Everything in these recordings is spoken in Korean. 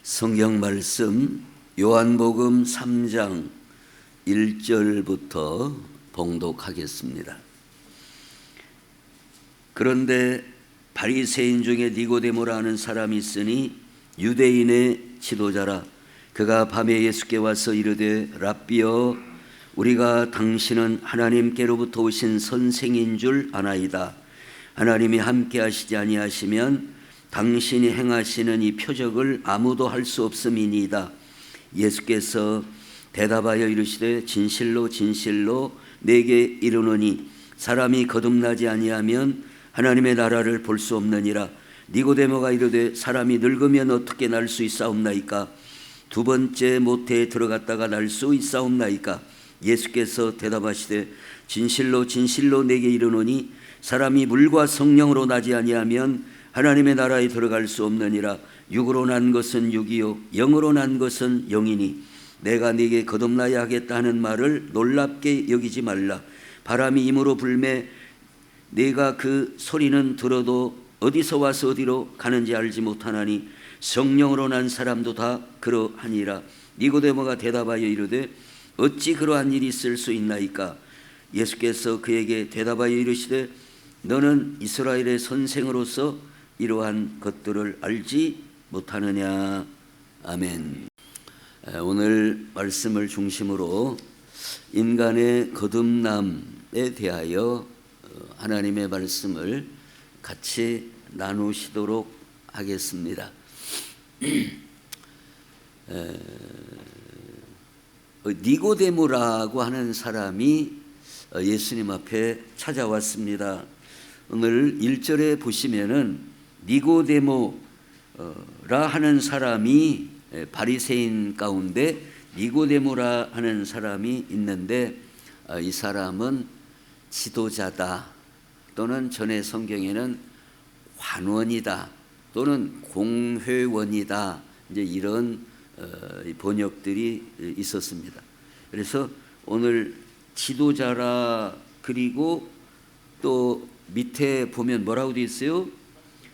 성경 말씀 요한복음 3장 1절부터 봉독하겠습니다. 그런데 바리새인 중에 니고데모라 하는 사람이 있으니 유대인의 지도자라. 그가 밤에 예수께 와서 이르되 랍비여, 우리가 당신은 하나님께로부터 오신 선생인 줄 아나이다. 하나님이 함께 하시지 아니하시면 당신이 행하시는 이 표적을 아무도 할 수 없음이니이다. 예수께서 대답하여 이르시되 진실로 진실로 내게 이르노니 사람이 거듭나지 아니하면 하나님의 나라를 볼 수 없느니라. 니고데모가 이르되 사람이 늙으면 어떻게 날 수 있사옵나이까? 두 번째 모태에 들어갔다가 날 수 있사옵나이까? 예수께서 대답하시되 진실로 진실로 내게 이르노니 사람이 물과 성령으로 나지 아니하면 하나님의 나라에 들어갈 수 없느니라. 육으로 난 것은 육이요 영으로 난 것은 영이니 내가 네게 거듭나야 하겠다 하는 말을 놀랍게 여기지 말라. 바람이 임으로 불매 네가 그 소리는 들어도 어디서 와서 어디로 가는지 알지 못하나니 성령으로 난 사람도 다 그러하니라. 니고데모가 대답하여 이르되 어찌 그러한 일이 있을 수 있나이까? 예수께서 그에게 대답하여 이르시되 너는 이스라엘의 선생으로서 이러한 것들을 알지 못하느냐. 아멘. 오늘 말씀을 중심으로 인간의 거듭남에 대하여 하나님의 말씀을 같이 나누시도록 하겠습니다. 니고데모라고 하는 사람이 예수님 앞에 찾아왔습니다. 오늘 1절에 보시면은 니고데모라 하는 사람이 바리새인 가운데 니고데모라 하는 사람이 있는데 이 사람은 지도자다, 또는 전에 성경에는 관원이다, 또는 공회원이다, 이제 이런 번역들이 있었습니다. 그래서 오늘 지도자라, 그리고 또 밑에 보면 뭐라고 되어 있어요?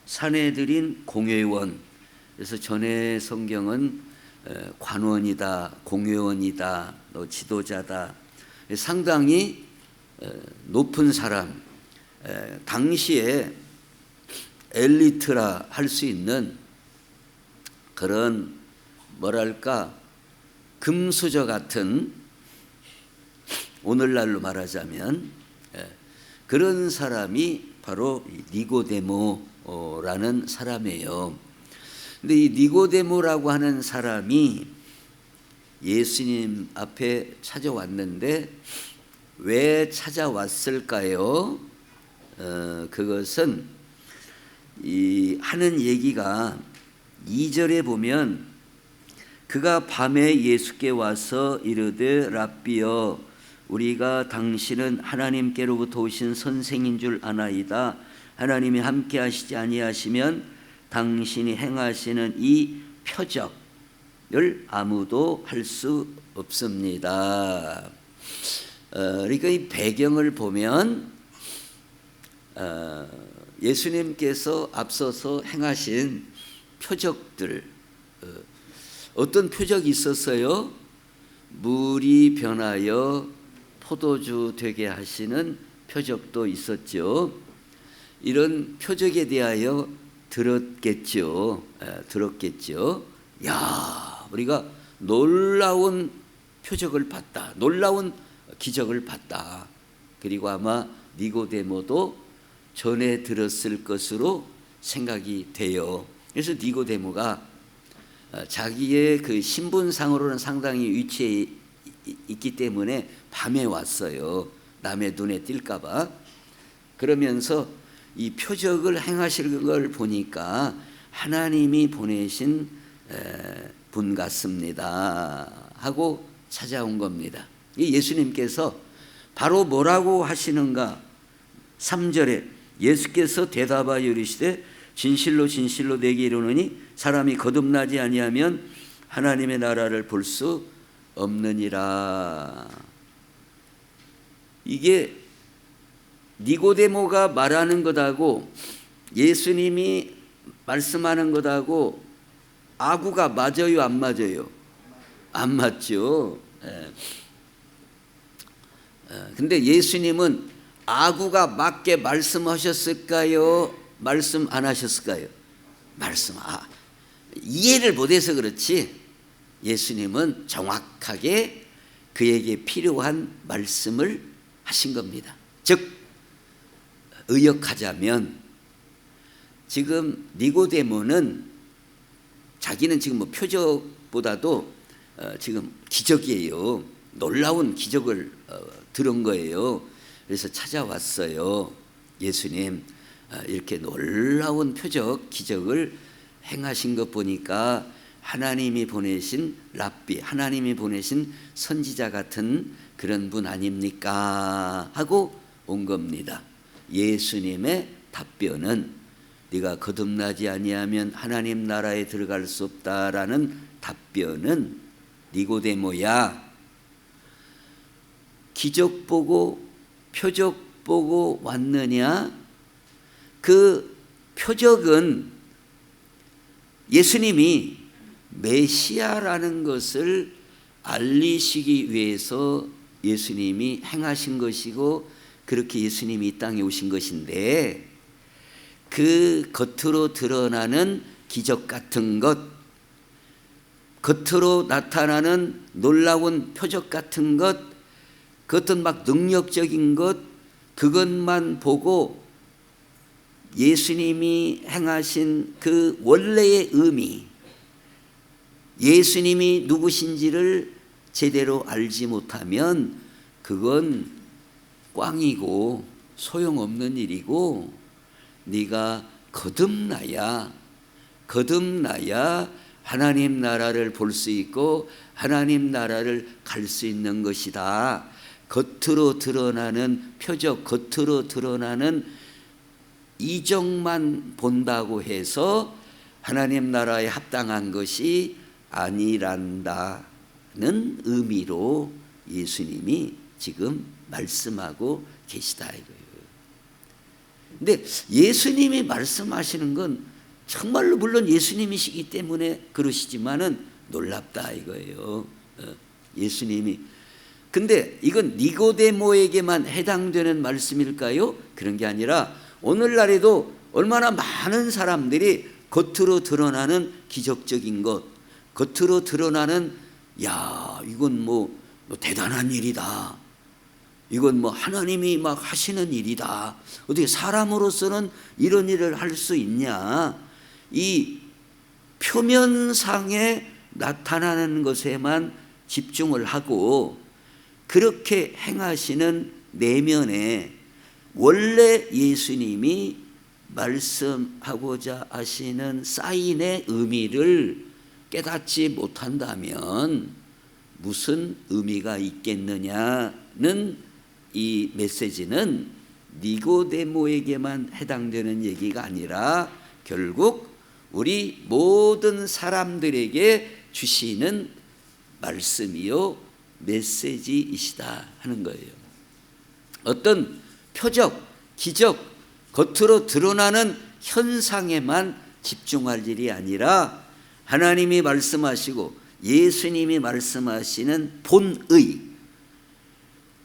사내들인 공회원. 그래서 전에 성경은 관원이다, 공회원이다, 또 지도자다. 상당히 높은 사람, 당시에 엘리트라 할 수 있는 그런 뭐랄까 금수저 같은, 오늘날로 말하자면 그런 사람이 바로 니고데모라는 사람이에요. 근데 이 니고데모라고 하는 사람이 예수님 앞에 찾아왔는데 왜 찾아왔을까요? 그것은 이 하는 얘기가 2절에 보면 그가 밤에 예수께 와서 이르되 랍비여, 우리가 당신은 하나님께로부터 오신 선생인 줄 아나이다. 하나님이 함께 하시지 아니하시면 당신이 행하시는 이 표적을 아무도 할 수 없습니다. 그러니까 이 배경을 보면 예수님께서 앞서서 행하신 표적들, 어떤 표적이 있었어요? 물이 변하여 포도주 되게 하시는 표적도 있었죠. 이런 표적에 대하여 들었겠죠. 야, 우리가 놀라운 표적을 봤다, 놀라운 기적을 봤다. 그리고 아마 니고데모도 전에 들었을 것으로 생각이 돼요. 그래서 니고데모가 자기의 그 신분상으로는 상당히 위치에 있기 때문에 밤에 왔어요. 남의 눈에 띌까 봐. 그러면서 이 표적을 행하실 걸 보니까 하나님이 보내신 분 같습니다 하고 찾아온 겁니다. 예수님께서 바로 뭐라고 하시는가? 3절에 예수께서 대답하여 이르시되 진실로 진실로 내게 이르노니 사람이 거듭나지 아니하면 하나님의 나라를 볼 수 없느니라. 이게 니고데모가 말하는 것하고 예수님이 말씀하는 것하고 아구가 맞아요, 안 맞아요? 안 맞죠. 근데 예수님은 아구가 맞게 말씀하셨을까요? 말씀 안 하셨을까요? 이해를 못해서 그렇지 예수님은 정확하게 그에게 필요한 말씀을 하신 겁니다. 즉 의역하자면 지금 니고데모는 자기는 지금 뭐 표적보다도 지금 기적이에요. 놀라운 기적을 들은 거예요. 그래서 찾아왔어요. 예수님, 이렇게 놀라운 표적, 기적을 행하신 것 보니까 하나님이 보내신 랍비, 하나님이 보내신 선지자 같은 그런 분 아닙니까? 하고 온 겁니다. 예수님의 답변은 네가 거듭나지 아니하면 하나님 나라에 들어갈 수 없다라는 답변은 니고데모야, 기적 보고 표적 보고 왔느냐? 그 표적은 예수님이 메시아라는 것을 알리시기 위해서 예수님이 행하신 것이고 그렇게 예수님이 이 땅에 오신 것인데, 그 겉으로 드러나는 기적 같은 것, 겉으로 나타나는 놀라운 표적 같은 것, 그 어떤 막 능력적인 것, 그것만 보고 예수님이 행하신 그 원래의 의미, 예수님이 누구신지를 제대로 알지 못하면 그건 꽝이고 소용없는 일이고, 네가 거듭나야 하나님 나라를 볼 수 있고 하나님 나라를 갈 수 있는 것이다. 겉으로 드러나는 표적, 겉으로 드러나는 이적만 본다고 해서 하나님 나라에 합당한 것이 아니란다는 의미로 예수님이 지금 말씀하고 계시다 이거예요. 근데 예수님이 말씀하시는 건 정말로 물론 예수님이시기 때문에 그러시지만은 놀랍다 이거예요. 예수님이. 근데 이건 니고데모에게만 해당되는 말씀일까요? 그런 게 아니라 오늘날에도 얼마나 많은 사람들이 겉으로 드러나는 기적적인 것, 겉으로 드러나는 야 이건 뭐 대단한 일이다, 이건 뭐 하나님이 막 하시는 일이다, 어떻게 사람으로서는 이런 일을 할 수 있냐, 이 표면상에 나타나는 것에만 집중을 하고 그렇게 행하시는 내면에 원래 예수님이 말씀하고자 하시는 사인의 의미를 깨닫지 못한다면 무슨 의미가 있겠느냐는, 이 메시지는 니고데모에게만 해당되는 얘기가 아니라 결국 우리 모든 사람들에게 주시는 말씀이요 메시지이시다 하는 거예요. 어떤 표적, 기적, 겉으로 드러나는 현상에만 집중할 일이 아니라 하나님이 말씀하시고 예수님이 말씀하시는 본의,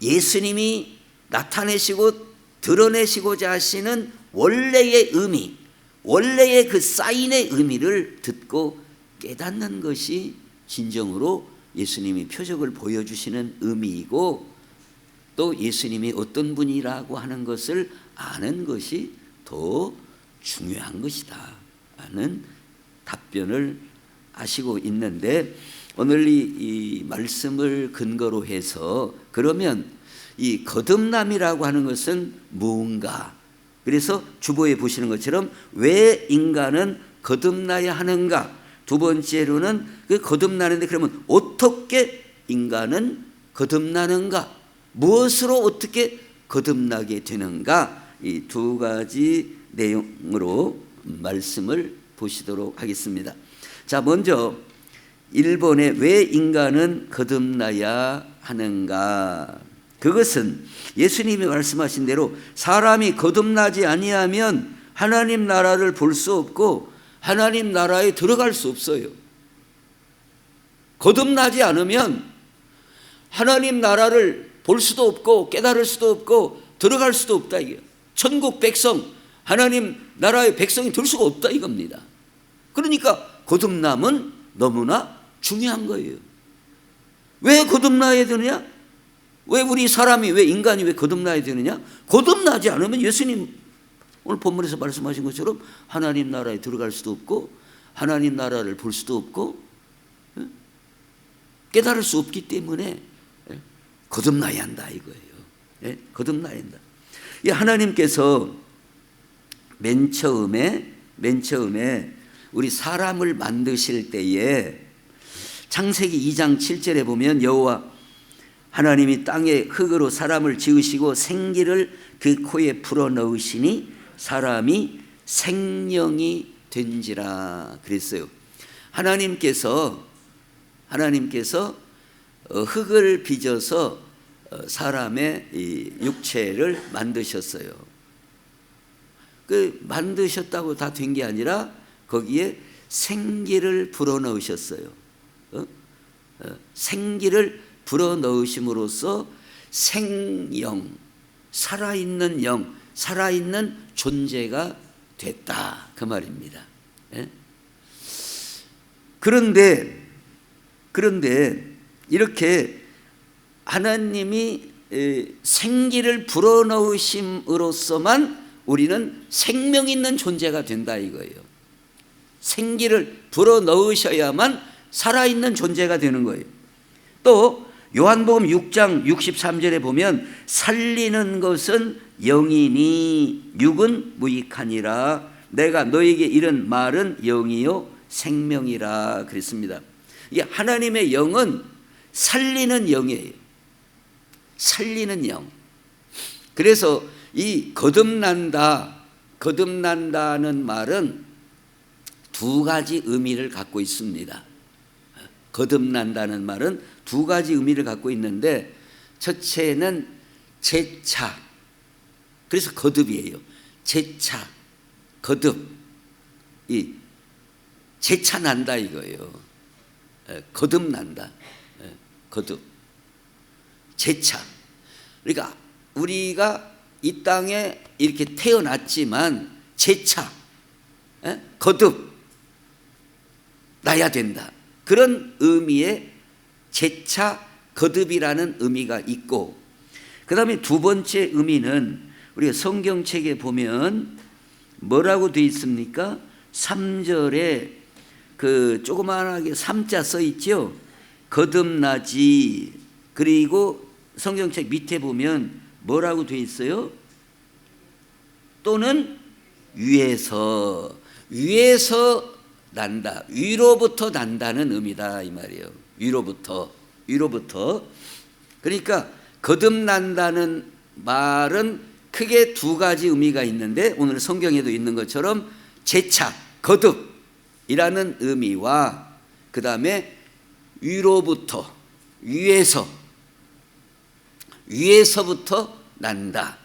예수님이 나타내시고 드러내시고자 하시는 원래의 의미, 원래의 그 사인의 의미를 듣고 깨닫는 것이 진정으로 예수님이 표적을 보여주시는 의미이고, 또 예수님이 어떤 분이라고 하는 것을 아는 것이 더 중요한 것이다 하는 답변을 하시고 있는데, 오늘 이 말씀을 근거로 해서 그러면 이 거듭남이라고 하는 것은 무언가, 그래서 주보에 보시는 것처럼 왜 인간은 거듭나야 하는가, 두 번째로는 그 거듭나는데 그러면 어떻게 인간은 거듭나는가, 무엇으로 어떻게 거듭나게 되는가, 이 두 가지 내용으로 말씀을 보시도록 하겠습니다. 자, 먼저 1번에 왜 인간은 거듭나야 하는가, 그것은 예수님이 말씀하신 대로 사람이 거듭나지 아니하면 하나님 나라를 볼 수 없고 하나님 나라에 들어갈 수 없어요. 거듭나지 않으면 하나님 나라를 볼 수도 없고 깨달을 수도 없고 들어갈 수도 없다 이게. 천국 백성, 하나님 나라의 백성이 될 수가 없다 이겁니다. 그러니까 거듭남은 너무나 중요한 거예요. 왜 거듭나야 되느냐? 왜 우리 사람이, 왜 인간이 왜 거듭나야 되느냐? 거듭나지 않으면 예수님 오늘 본문에서 말씀하신 것처럼 하나님 나라에 들어갈 수도 없고 하나님 나라를 볼 수도 없고 깨달을 수 없기 때문에 거듭나야 한다 이거예요. 거듭나야 한다. 하나님께서 맨 처음에 우리 사람을 만드실 때에 창세기 2장 7절에 보면 여호와 하나님이 땅에 흙으로 사람을 지으시고 생기를 그 코에 불어넣으시니 사람이 생명이 된지라 그랬어요. 하나님께서 흙을 빚어서 사람의 이 육체를 만드셨어요. 그 만드셨다고 다 된 게 아니라 거기에 생기를 불어넣으셨어요. 생기를 불어넣으심으로써 생영, 살아있는 영, 살아있는 존재가 됐다 그 말입니다. 그런데 이렇게 하나님이 생기를 불어넣으심으로써만 우리는 생명 있는 존재가 된다 이거예요. 생기를 불어넣으셔야만 살아있는 존재가 되는 거예요. 또 요한복음 6장 63절에 보면 살리는 것은 영이니 육은 무익하니라. 내가 너에게 이른 말은 영이요 생명이라 그랬습니다. 이게 하나님의 영은 살리는 영이에요. 살리는 영. 그래서 이 거듭난다는 말은 두 가지 의미를 갖고 있습니다. 거듭난다는 말은 두 가지 의미를 갖고 있는데 첫째는 재차. 그래서 거듭이에요. 재차, 거듭. 이 재차난다 이거예요. 거듭난다. 거듭. 재차. 그러니까 우리가 이 땅에 이렇게 태어났지만 재차, 거듭 나야 된다. 그런 의미의 재차 거듭이라는 의미가 있고, 그 다음에 두 번째 의미는 우리가 성경책에 보면 뭐라고 되어 있습니까? 3절에 그 조그만하게 3자 써 있죠. 거듭나지. 그리고 성경책 밑에 보면 뭐라고 되어 있어요? 또는 위에서 난다. 위로부터 난다는 의미다 이 말이에요. 위로부터. 그러니까 거듭난다는 말은 크게 두 가지 의미가 있는데 오늘 성경에도 있는 것처럼 재차, 거듭이라는 의미와 그 다음에 위로부터, 위에서부터 난다.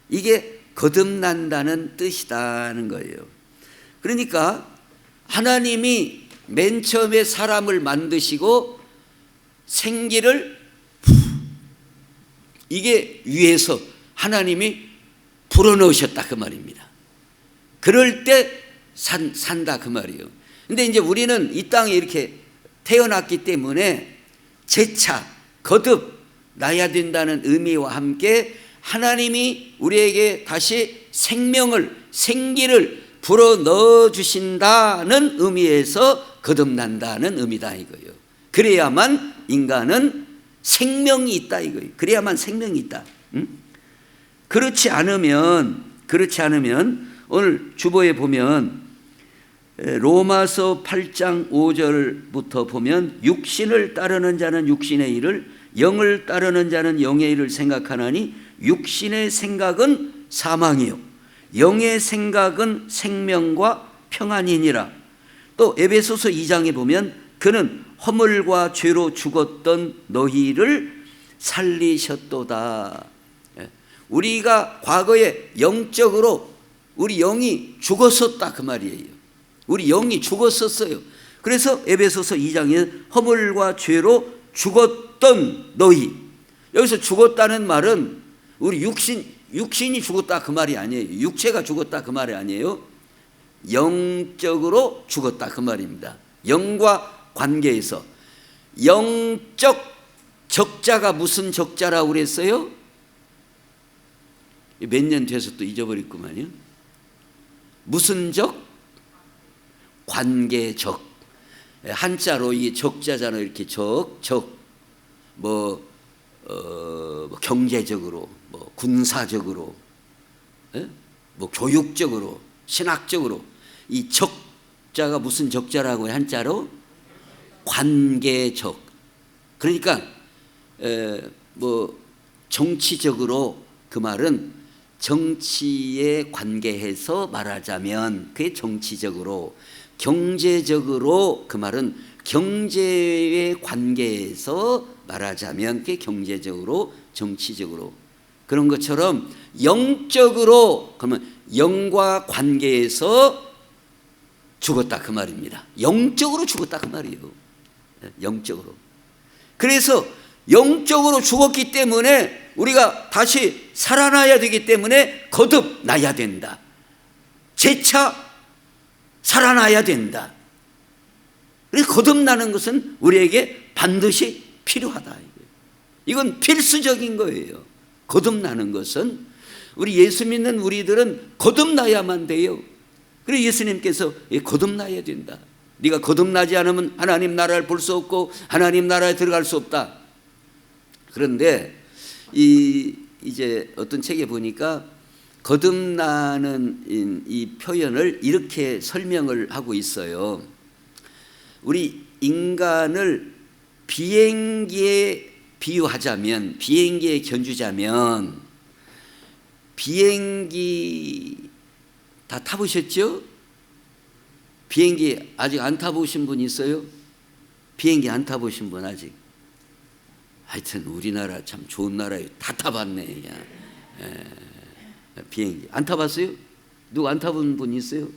이게 거듭난다는 뜻이다는 거예요. 그러니까 하나님이 맨 처음에 사람을 만드시고 생기를 이게 위에서 하나님이 불어넣으셨다 그 말입니다. 그럴 때 산다 그 말이에요. 근데 이제 우리는 이 땅에 이렇게 태어났기 때문에 재차, 거듭 나야 된다는 의미와 함께 하나님이 우리에게 다시 생기를 불어넣어 주신다는 의미에서 거듭난다는 의미다 이거예요. 그래야만 인간은 생명이 있다 이거예요. 그래야만 생명이 있다. 그렇지 않으면 오늘 주보에 보면 로마서 8장 5절부터 보면 육신을 따르는 자는 육신의 일을, 영을 따르는 자는 영의 일을 생각하나니 육신의 생각은 사망이요 영의 생각은 생명과 평안이니라. 또 에베소서 2장에 보면 그는 허물과 죄로 죽었던 너희를 살리셨도다. 우리가 과거에 영적으로 우리 영이 죽었었다 그 말이에요. 우리 영이 죽었었어요. 그래서 에베소서 2장에 허물과 죄로 죽었던 너희, 여기서 죽었다는 말은 우리 육신이 죽었다 그 말이 아니에요. 육체가 죽었다 그 말이 아니에요. 영적으로 죽었다 그 말입니다. 영과 관계에서. 영적 적자가 무슨 적자라고 그랬어요? 몇 년 돼서 또 잊어버렸구만요. 무슨 적? 관계적. 한자로 이 적자잖아요. 이렇게 뭐 경제적으로, 뭐 군사적으로, 뭐 교육적으로, 신학적으로. 이 적자가 무슨 적자라고 해요? 한자로 관계적. 그러니까 뭐 정치적으로, 그 말은 정치에 관계해서 말하자면 그게 정치적으로, 경제적으로 그 말은 경제에 관계해서 말하자면 그게 경제적으로, 정치적으로. 그런 것처럼 영적으로, 그러면 영과 관계해서 죽었다 그 말입니다. 영적으로 죽었다 그 말이에요. 영적으로. 그래서 영적으로 죽었기 때문에 우리가 다시 살아나야 되기 때문에 거듭나야 된다. 재차 살아나야 된다. 그래서 거듭나는 것은 우리에게 반드시 필요하다. 이건 필수적인 거예요. 거듭나는 것은 우리 예수 믿는 우리들은 거듭나야만 돼요. 그래서 예수님께서 거듭나야 된다. 네가 거듭나지 않으면 하나님 나라를 볼 수 없고 하나님 나라에 들어갈 수 없다. 그런데 이제 어떤 책에 보니까 거듭나는 이 표현을 이렇게 설명을 하고 있어요. 우리 인간을 비행기에 비유하자면, 비행기에 견주자면, 비행기 다 타보셨죠? 비행기 아직 안 타보신 분 있어요? 비행기 안 타보신 분 아직? 하여튼 우리나라 참 좋은 나라예요. 다 타봤네. 비행기 안 타봤어요? 누구 안 타본 분 있어요?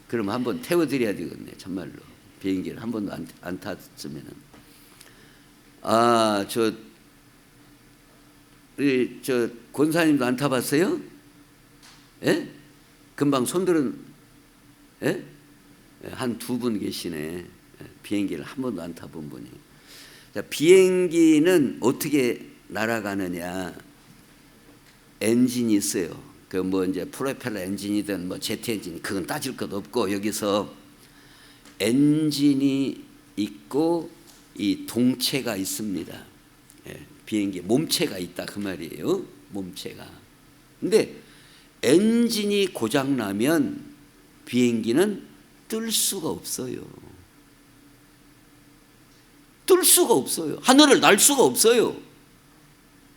그럼 한번 태워드려야 되겠네. 정말로 비행기를 한 번도 안 탔으면은. 저 권사님도 안 타봤어요? 금방 손들은 한 두 분 계시네. 비행기를 한 번도 안 타본 분이. 자, 비행기는 어떻게 날아가느냐? 엔진이 있어요. 그 뭐 이제 프로펠러 엔진이든 뭐 제트 엔진, 그건 따질 것 없고, 여기서 엔진이 있고 이 동체가 있습니다. 비행기 몸체가 있다 그 말이에요. 몸체가. 근데 엔진이 고장 나면 비행기는 뜰 수가 없어요. 뜰 수가 없어요. 하늘을 날 수가 없어요.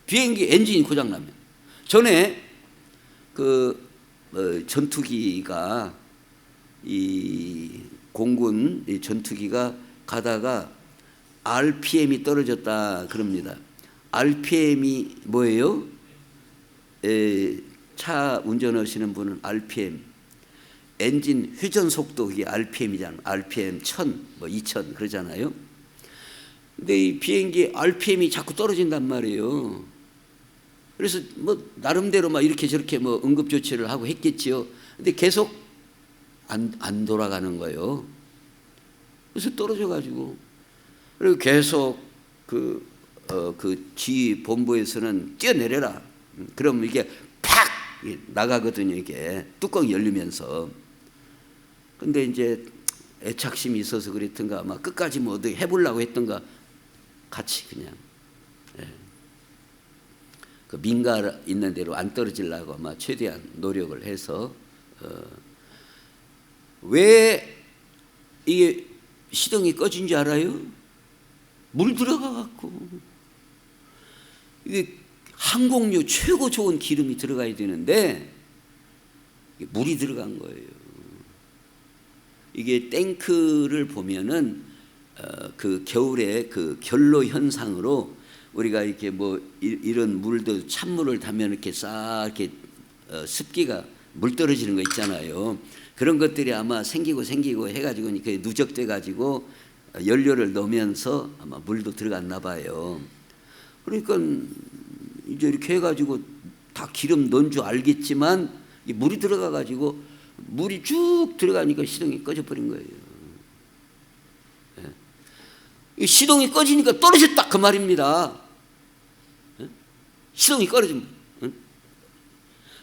비행기 엔진이 고장 나면. 전에 전투기가, 이 공군 전투기가 가다가 RPM이 떨어졌다 그럽니다. RPM이 뭐예요? 차 운전하시는 분은 RPM, 엔진 회전 속도, 그게 RPM이잖아요. RPM 1000, 뭐 2000 그러잖아요. 근데 이 비행기 RPM이 자꾸 떨어진단 말이에요. 그래서 뭐 나름대로 막 이렇게 저렇게 뭐 응급 조치를 하고 했겠지요. 근데 계속 안 돌아가는 거예요. 그래서 떨어져 가지고, 그리고 계속 그 G 본부에서는 뛰어내려라. 그럼 이게 팍 나가거든요. 이게 뚜껑이 열리면서. 근데 이제 애착심이 있어서 그랬던가, 아마 끝까지 뭐 어떻게 해보려고 했던가, 같이 그냥 그 민가 있는 대로 안 떨어지려고 아마 최대한 노력을 해서. 왜 이게 시동이 꺼진 줄 알아요? 물 들어가 갖고. 이게 항공유 최고 좋은 기름이 들어가야 되는데 물이 들어간 거예요. 이게 탱크를 보면은 그 겨울에 그 결로 현상으로 우리가 이렇게 뭐 이런 물도 찬물을 타면 이렇게 싹 이렇게 습기가 물 떨어지는 거 있잖아요. 그런 것들이 아마 생기고 해가지고 그게 누적돼 가지고 연료를 넣으면서 아마 물도 들어갔나 봐요. 그러니까 이제 이렇게 해가지고 다 기름 넣은 줄 알겠지만 이 물이 들어가 가지고 물이 쭉 들어가니까 시동이 꺼져버린 거예요. 이 시동이 꺼지니까 떨어졌다 그 말입니다. 시동이 꺼져집니다.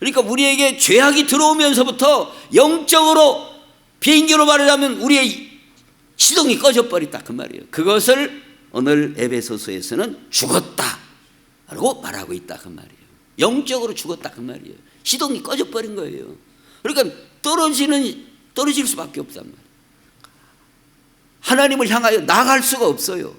그러니까 우리에게 죄악이 들어오면서부터 영적으로 비행기로 말하자면 우리의 시동이 꺼져버렸다 그 말이에요. 그것을 오늘 에베소서에서는 죽었다라고 말하고 있다 그 말이에요. 영적으로 죽었다 그 말이에요. 시동이 꺼져버린 거예요. 그러니까 떨어질 수밖에 없단 말이에요. 하나님을 향하여 나아갈 수가 없어요.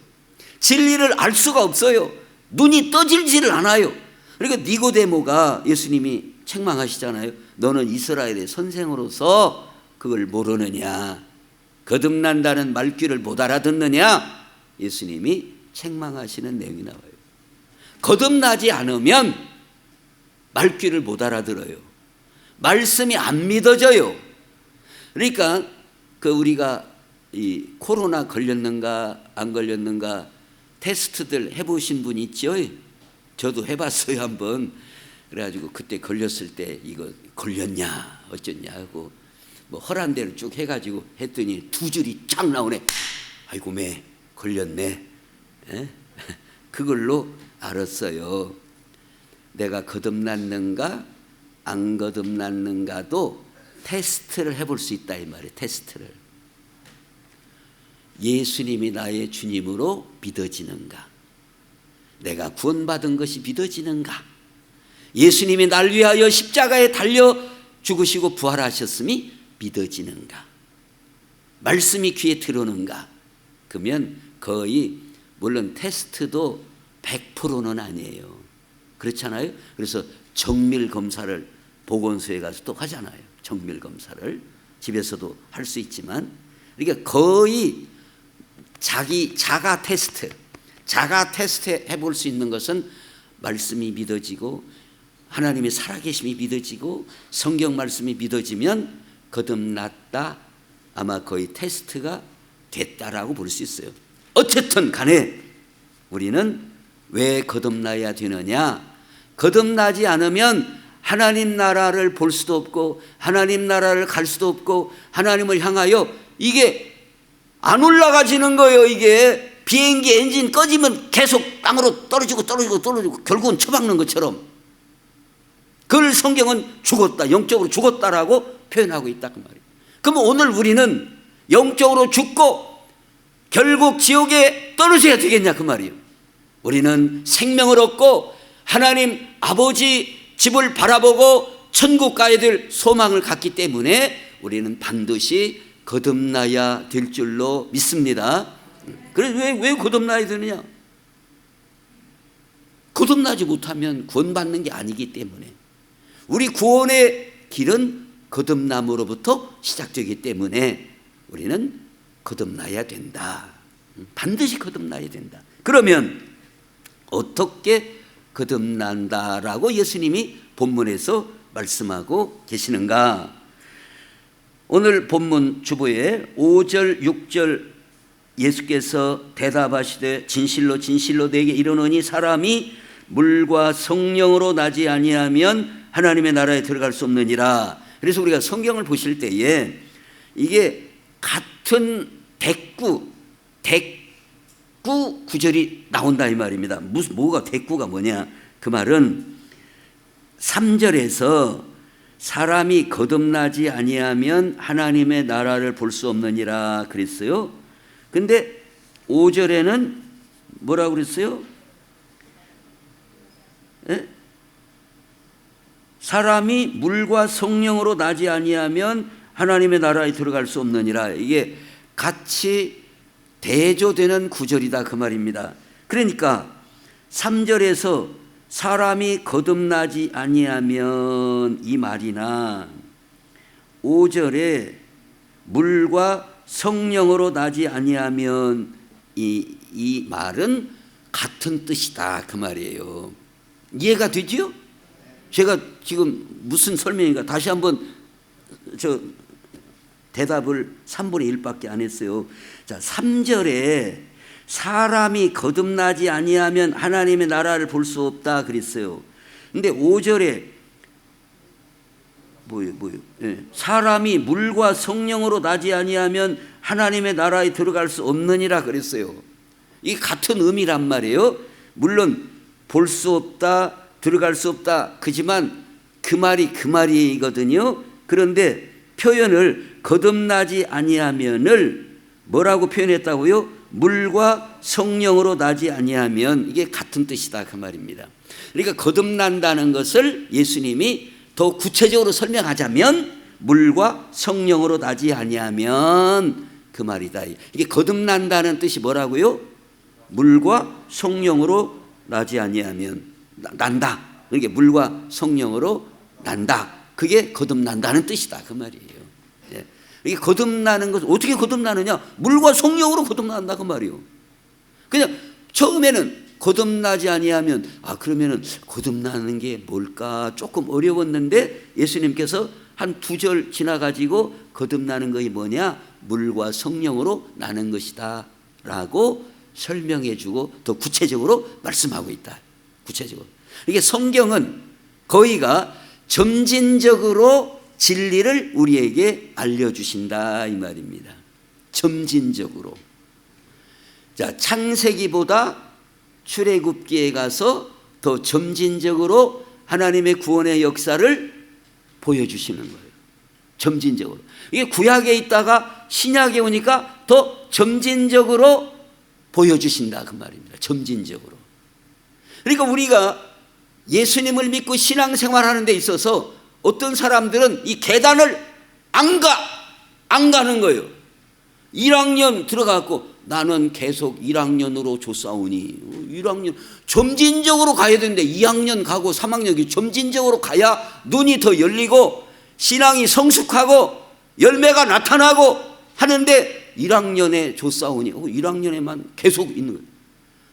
진리를 알 수가 없어요. 눈이 떠질지를 않아요. 그러니까 니고데모가 예수님이 책망하시잖아요. 너는 이스라엘의 선생으로서 그걸 모르느냐, 거듭난다는 말귀를 못 알아듣느냐, 예수님이 책망하시는 내용이 나와요. 거듭나지 않으면 말귀를 못 알아들어요. 말씀이 안 믿어져요. 그러니까 우리가 이 코로나 걸렸는가 안 걸렸는가 테스트들 해보신 분 있죠? 저도 해봤어요 한번. 그래가지고 그때 걸렸을 때 이거 걸렸냐 어쩌냐 하고 뭐 허란 대로 쭉 해가지고 했더니 두 줄이 쫙 나오네. 아이고 매 걸렸네. 그걸로 알았어요. 내가 거듭났는가 안 거듭났는가도 테스트를 해볼 수 있다 이 말이에요. 테스트를. 예수님이 나의 주님으로 믿어지는가, 내가 구원받은 것이 믿어지는가, 예수님이 날 위하여 십자가에 달려 죽으시고 부활하셨음이 믿어지는가, 말씀이 귀에 들어오는가. 그러면 거의 물론 테스트도 100%는 아니에요. 그렇잖아요. 그래서 정밀 검사를 보건소에 가서 또 하잖아요. 정밀 검사를 집에서도 할 수 있지만, 그러니까 거의 자가 테스트 해볼 수 있는 것은 말씀이 믿어지고 하나님의 살아계심이 믿어지고 성경 말씀이 믿어지면 거듭났다, 아마 거의 테스트가 됐다라고 볼 수 있어요. 어쨌든 간에 우리는 왜 거듭나야 되느냐, 거듭나지 않으면 하나님 나라를 볼 수도 없고 하나님 나라를 갈 수도 없고 하나님을 향하여 이게 안 올라가지는 거예요. 이게 비행기 엔진 꺼지면 계속 땅으로 떨어지고 결국은 처박는 것처럼. 그걸 성경은 죽었다, 영적으로 죽었다라고 표현하고 있다 그 말이에요. 그러면 오늘 우리는 영적으로 죽고 결국 지옥에 떨어져야 되겠냐 그 말이에요. 우리는 생명을 얻고 하나님 아버지 집을 바라보고 천국 가야 될 소망을 갖기 때문에 우리는 반드시 거듭나야 될 줄로 믿습니다. 그래서 왜 거듭나야 되느냐? 거듭나지 못하면 구원받는 게 아니기 때문에, 우리 구원의 길은 거듭남으로부터 시작되기 때문에 우리는 거듭나야 된다. 반드시 거듭나야 된다. 그러면 어떻게 거듭난다라고 예수님이 본문에서 말씀하고 계시는가? 오늘 본문 주보에 5절 6절 예수께서 대답하시되 진실로 진실로 내게 이르노니 사람이 물과 성령으로 나지 아니하면 하나님의 나라에 들어갈 수 없느니라. 그래서 우리가 성경을 보실 때에 이게 같은 대꾸 구절이 나온다 이 말입니다. 뭐가 대꾸가 뭐냐? 그 말은 3절에서 사람이 거듭나지 아니하면 하나님의 나라를 볼 수 없느니라 그랬어요. 근데 5절에는 뭐라고 그랬어요? 사람이 물과 성령으로 나지 아니하면 하나님의 나라에 들어갈 수 없느니라. 이게 같이 대조되는 구절이다 그 말입니다. 그러니까 3절에서 사람이 거듭나지 아니하면 이 말이나 5절에 물과 성령으로 나지 아니하면 이 말은 같은 뜻이다 그 말이에요. 이해가 되지요? 제가 지금 무슨 설명인가 다시 한번 대답을 3분의 1밖에 안 했어요. 자, 3절에 사람이 거듭나지 아니하면 하나님의 나라를 볼 수 없다 그랬어요. 근데 5절에 뭐예요? 예. 사람이 물과 성령으로 나지 아니하면 하나님의 나라에 들어갈 수 없느니라 그랬어요. 이게 같은 의미란 말이에요. 물론 볼 수 없다, 들어갈 수 없다. 그지만 그 말이거든요. 그런데 표현을 거듭나지 아니하면을 뭐라고 표현했다고요? 물과 성령으로 나지 아니하면, 이게 같은 뜻이다 그 말입니다. 그러니까 거듭난다는 것을 예수님이 더 구체적으로 설명하자면 물과 성령으로 나지 아니하면 그 말이다. 이게 거듭난다는 뜻이 뭐라고요? 물과 성령으로 나지 아니하면, 난다. 그러니까 물과 성령으로 난다. 그게 거듭난다는 뜻이다 그 말이에요. 예. 이게 거듭나는 것은 어떻게 거듭나느냐? 물과 성령으로 거듭난다 그 말이에요. 그냥 처음에는 거듭나지 아니하면, 그러면은 거듭나는 게 뭘까 조금 어려웠는데 예수님께서 한 2절 지나가지고 거듭나는 것이 뭐냐? 물과 성령으로 나는 것이다 라고 설명해 주고 더 구체적으로 말씀하고 있다. 구체적으로. 이게 성경은 거의가 점진적으로 진리를 우리에게 알려주신다 이 말입니다. 점진적으로. 자, 창세기보다 출애굽기에 가서 더 점진적으로 하나님의 구원의 역사를 보여주시는 거예요. 점진적으로. 이게 구약에 있다가 신약에 오니까 더 점진적으로 보여주신다 그 말입니다. 점진적으로. 그러니까 우리가 예수님을 믿고 신앙생활하는 데 있어서 어떤 사람들은 이 계단을 안 가는 거예요. 1학년 들어가고 나는 계속 1학년으로 조사오니, 1학년 점진적으로 가야 되는데 2학년 가고 3학년이 점진적으로 가야 눈이 더 열리고 신앙이 성숙하고 열매가 나타나고 하는데 1학년에 조사오니 1학년에만 계속 있는 거예요.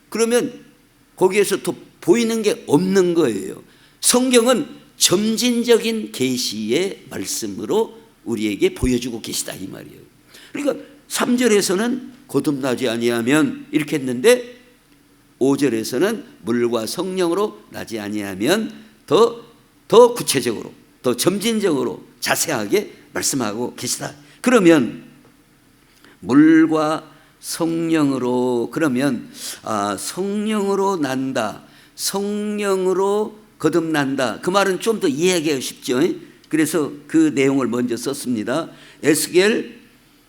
그러면 거기에서 더 보이는 게 없는 거예요. 성경은 점진적인 계시의 말씀으로 우리에게 보여주고 계시다 이 말이에요. 그러니까 3절에서는 거듭나지 아니하면 이렇게 했는데 5절에서는 물과 성령으로 나지 아니하면 더 구체적으로, 더 점진적으로 자세하게 말씀하고 계시다. 그러면 물과 성령으로, 그러면 성령으로 난다, 성령으로 거듭난다, 그 말은 좀 더 이해하기가 쉽죠. 그래서 그 내용을 먼저 썼습니다. 에스겔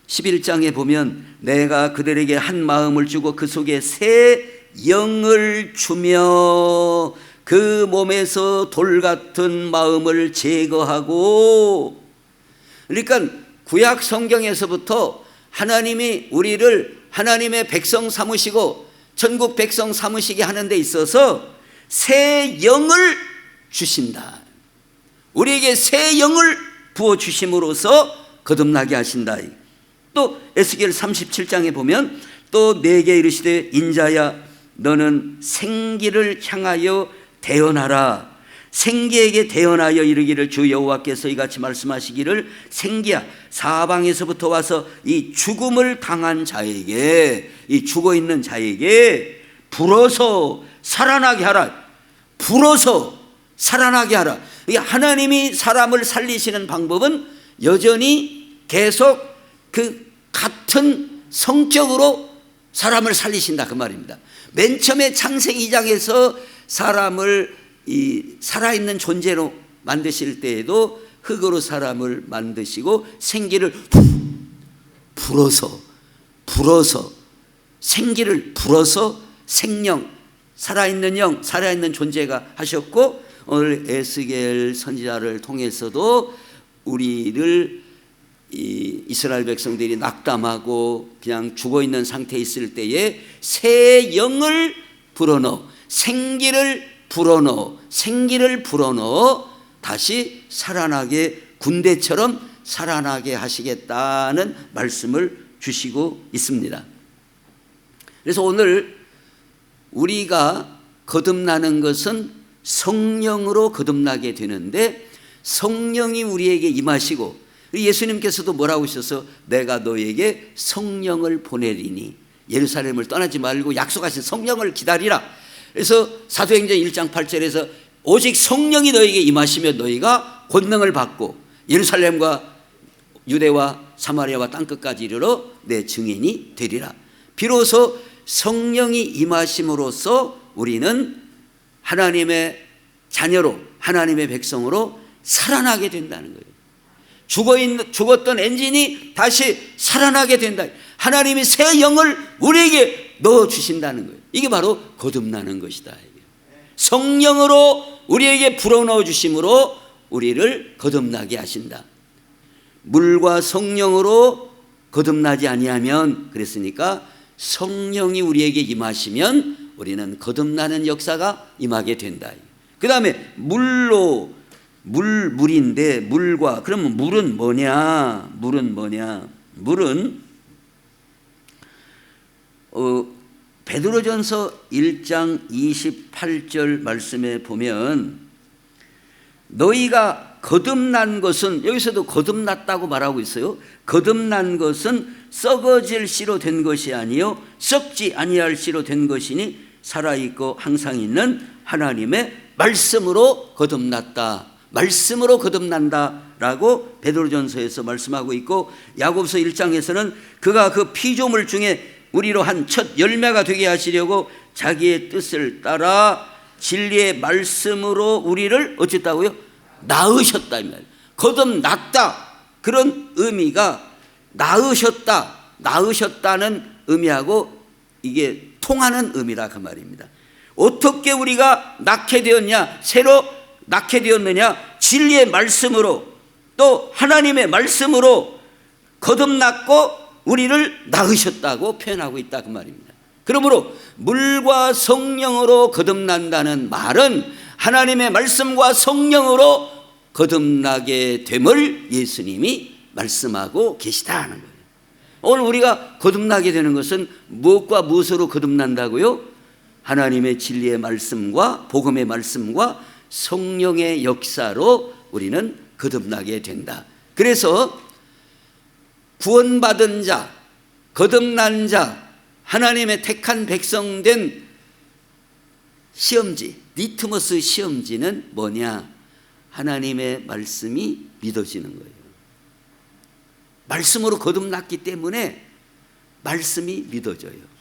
11장에 보면 내가 그들에게 한 마음을 주고 그 속에 새 영을 주며 그 몸에서 돌 같은 마음을 제거하고, 그러니까 구약 성경에서부터 하나님이 우리를 하나님의 백성 삼으시고 천국 백성 삼으시게 하는 데 있어서 새 영을 주신다. 우리에게 새 영을 부어주심으로써 거듭나게 하신다. 또 에스겔 37장에 보면 또 내게 이르시되 인자야 너는 생기를 향하여 대언하라. 생기에게 대언하여 이르기를 주 여호와께서 이같이 말씀하시기를 생기야 사방에서부터 와서 이 죽음을 당한 자에게, 이 죽어있는 자에게 불어서 살아나게 하라. 불어서 살아나게 하라. 하나님이 사람을 살리시는 방법은 여전히 계속 그 같은 성격으로 사람을 살리신다 그 말입니다. 맨 처음에 창세기 2장에서 사람을 이 살아있는 존재로 만드실 때에도 흙으로 사람을 만드시고 생기를 불어서 생기를 불어서 생명, 살아있는 영, 살아있는 존재가 하셨고, 오늘 에스겔 선지자를 통해서도 우리를 이 이스라엘 백성들이 낙담하고 그냥 죽어있는 상태에 있을 때에 새 영을 불어넣어 생기를 불어넣어 다시 살아나게, 군대처럼 살아나게 하시겠다는 말씀을 주시고 있습니다. 그래서 오늘 우리가 거듭나는 것은 성령으로 거듭나게 되는데 성령이 우리에게 임하시고, 예수님께서도 뭐라고 하셔서 내가 너에게 성령을 보내리니 예루살렘을 떠나지 말고 약속하신 성령을 기다리라. 그래서 사도행전 1장 8절에서 오직 성령이 너에게 임하시면 너희가 권능을 받고 예루살렘과 유대와 사마리아와 땅끝까지 이르러 내 증인이 되리라. 비로소 성령이 임하심으로써 우리는 하나님의 자녀로, 하나님의 백성으로 살아나게 된다는 거예요. 죽었던 엔진이 다시 살아나게 된다. 하나님이 새 영을 우리에게 넣어주신다는 거예요. 이게 바로 거듭나는 것이다. 성령으로 우리에게 불어넣어 주심으로 우리를 거듭나게 하신다. 물과 성령으로 거듭나지 아니하면, 그랬으니까 성령이 우리에게 임하시면 우리는 거듭나는 역사가 임하게 된다. 그 다음에 물인데 물과, 그러면 물은 뭐냐? 물은 베드로전서 1장 28절 말씀에 보면 너희가 거듭난 것은, 여기서도 거듭났다고 말하고 있어요. 거듭난 것은 썩어질 씨로 된 것이 아니요 썩지 아니할 씨로 된 것이니 살아있고 항상 있는 하나님의 말씀으로 거듭났다. 말씀으로 거듭난다라고 베드로전서에서 말씀하고 있고, 야고보서 1장에서는 그가 그 피조물 중에 우리로 한 첫 열매가 되게 하시려고 자기의 뜻을 따라 진리의 말씀으로 우리를 어쨌다고요? 낳으셨다. 거듭났다. 그런 의미가 낳으셨다는 의미하고 이게 통하는 의미다 그 말입니다. 어떻게 우리가 낳게 되었냐? 새로 낳게 되었느냐? 진리의 말씀으로, 또 하나님의 말씀으로 거듭났고 우리를 낳으셨다고 표현하고 있다 그 말입니다. 그러므로 물과 성령으로 거듭난다는 말은 하나님의 말씀과 성령으로 거듭나게 됨을 예수님이 말씀하고 계시다는 거예요. 오늘 우리가 거듭나게 되는 것은 무엇과 무엇으로 거듭난다고요? 하나님의 진리의 말씀과 복음의 말씀과 성령의 역사로 우리는 거듭나게 된다. 그래서 구원받은 자, 거듭난 자, 하나님의 택한 백성 된 시험지, 리트머스 시험지는 뭐냐? 하나님의 말씀이 믿어지는 거예요. 말씀으로 거듭났기 때문에 말씀이 믿어져요.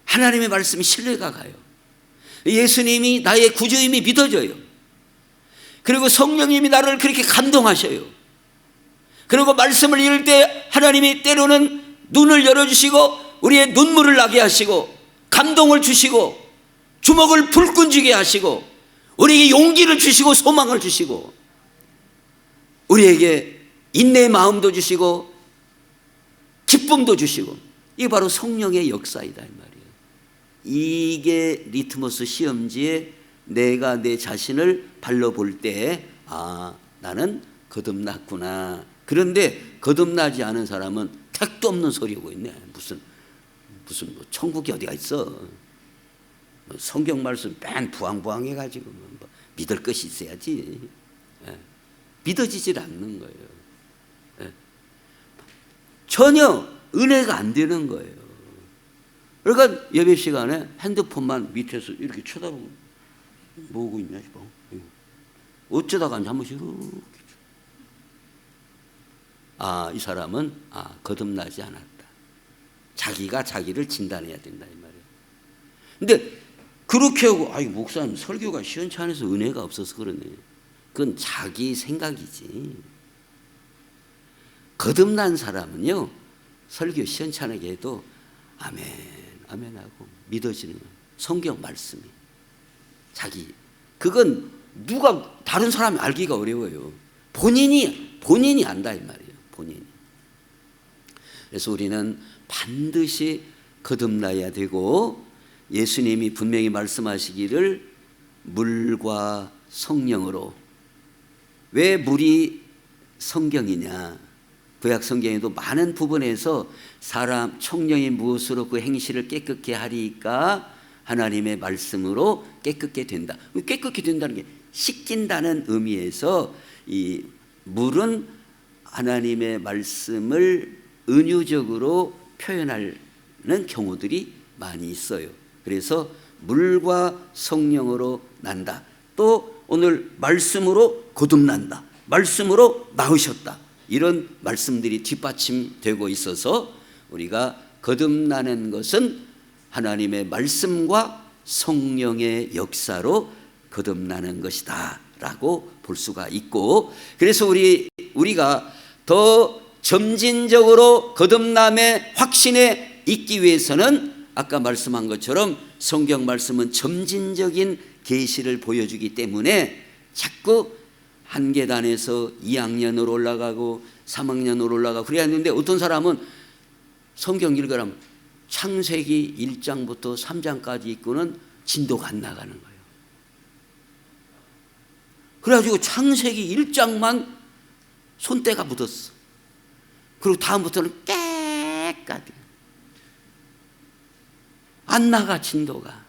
하나님의 말씀이 신뢰가 가요. 예수님이 나의 구주임이 믿어져요. 그리고 성령님이 나를 그렇게 감동하셔요. 그리고 말씀을 읽을 때 하나님이 때로는 눈을 열어주시고 우리의 눈물을 나게 하시고 감동을 주시고 주먹을 불끈 쥐게 하시고 우리에게 용기를 주시고 소망을 주시고 우리에게 인내의 마음도 주시고 기쁨도 주시고, 이게 바로 성령의 역사이다 이 말이에요. 이게 리트머스 시험지에 내가 내 자신을 발로 볼 때 나는 거듭났구나. 그런데 거듭나지 않은 사람은 택도 없는 소리고 있네. 무슨 뭐 천국이 어디가 있어. 성경 말씀 뺀 부항부항 해가지고 뭐 믿을 것이 있어야지. 믿어지질 않는 거예요. 전혀 은혜가 안 되는 거예요. 그러니까 예배 시간에 핸드폰만 밑에서 이렇게 쳐다보고 뭐하고 있냐 싶어. 어쩌다가 한 번씩 이렇게. 이 사람은 거듭나지 않았다. 자기가 자기를 진단해야 된다 이 말이에요. 근데 그렇게 하고 목사님 설교가 시원찮아서 은혜가 없어서 그러네. 그건 자기 생각이지. 거듭난 사람은요 설교 시원찮게 해도 아멘 아멘 하고 믿어지는 거예요. 성경 말씀이 그건 누가 다른 사람이 알기가 어려워요. 본인이 안다 이 말이에요. 본인이. 그래서 우리는 반드시 거듭나야 되고, 예수님이 분명히 말씀하시기를 물과 성령으로. 왜 물이 성경이냐? 구약 성경에도 많은 부분에서 사람 청령이 무엇으로 그 행실을 깨끗게 하리까? 하나님의 말씀으로 깨끗게 된다. 깨끗게 된다는 게 씻긴다는 의미에서 이 물은 하나님의 말씀을 은유적으로 표현하는 경우들이 많이 있어요. 그래서 물과 성령으로 난다. 또 오늘 말씀으로 거듭난다. 말씀으로 나으셨다. 이런 말씀들이 뒷받침되고 있어서 우리가 거듭나는 것은 하나님의 말씀과 성령의 역사로 거듭나는 것이다 라고 볼 수가 있고, 그래서 우리가 더 점진적으로 거듭남의 확신에 있기 위해서는 아까 말씀한 것처럼 성경 말씀은 점진적인 계시를 보여주기 때문에 자꾸 한 계단에서 2학년으로 올라가고 3학년으로 올라가고 그래야 하는데, 어떤 사람은 성경 읽으라면 창세기 1장부터 3장까지 읽고는 진도가 안 나가는 거예요. 그래가지고 창세기 1장만 손때가 묻었어. 그리고 다음부터는 깨끗하게 안 나가, 진도가.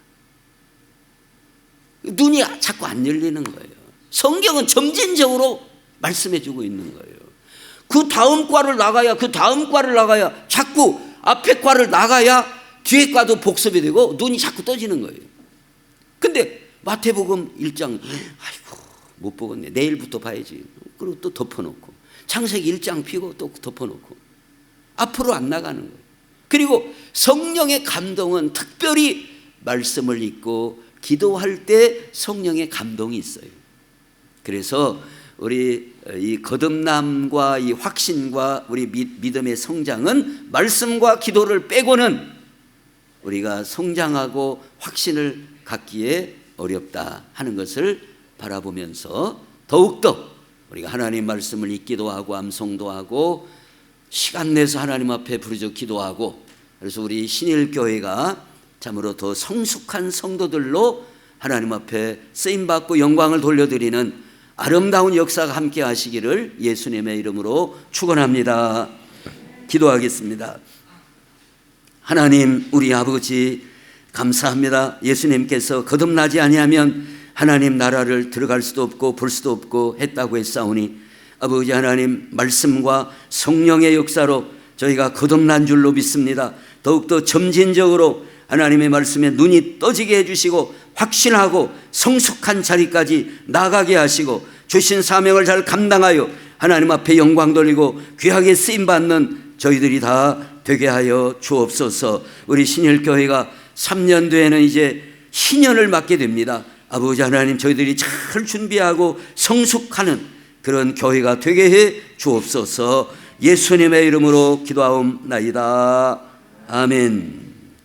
눈이 자꾸 안 열리는 거예요. 성경은 점진적으로 말씀해 주고 있는 거예요. 그 다음 과를 나가야, 그 다음 과를 나가야, 자꾸 앞에 과를 나가야 뒤에 과도 복습이 되고 눈이 자꾸 떠지는 거예요. 근데 마태복음 1장 아이고 못 보겠네, 내일부터 봐야지. 그리고 또 덮어놓고, 창세기 1장 피고 또 덮어놓고 앞으로 안 나가는 거예요. 그리고 성령의 감동은 특별히 말씀을 읽고 기도할 때 성령의 감동이 있어요. 그래서 우리 이 거듭남과 이 확신과 우리 믿음의 성장은 말씀과 기도를 빼고는 우리가 성장하고 확신을 갖기에 어렵다 하는 것을 바라보면서 더욱더 우리가 하나님 말씀을 읽기도 하고 암송도 하고 시간 내서 하나님 앞에 부르짖어 기도하고, 그래서 우리 신일교회가 참으로 더 성숙한 성도들로 하나님 앞에 쓰임받고 영광을 돌려드리는 아름다운 역사가 함께 하시기를 예수님의 이름으로 축원합니다. 기도하겠습니다. 하나님 우리 아버지 감사합니다. 예수님께서 거듭나지 아니하면 하나님 나라를 들어갈 수도 없고 볼 수도 없고 했다고 했사오니, 아버지 하나님 말씀과 성령의 역사로 저희가 거듭난 줄로 믿습니다. 더욱더 점진적으로 하나님의 말씀에 눈이 떠지게 해주시고 확신하고 성숙한 자리까지 나가게 하시고 주신 사명을 잘 감당하여 하나님 앞에 영광 돌리고 귀하게 쓰임받는 저희들이 다 되게 하여 주옵소서. 우리 신일교회가 3년 뒤에는 이제 신년을 맞게 됩니다. 아버지 하나님 저희들이 잘 준비하고 성숙하는 그런 교회가 되게 해 주옵소서. 예수님의 이름으로 기도하옵나이다. 아멘.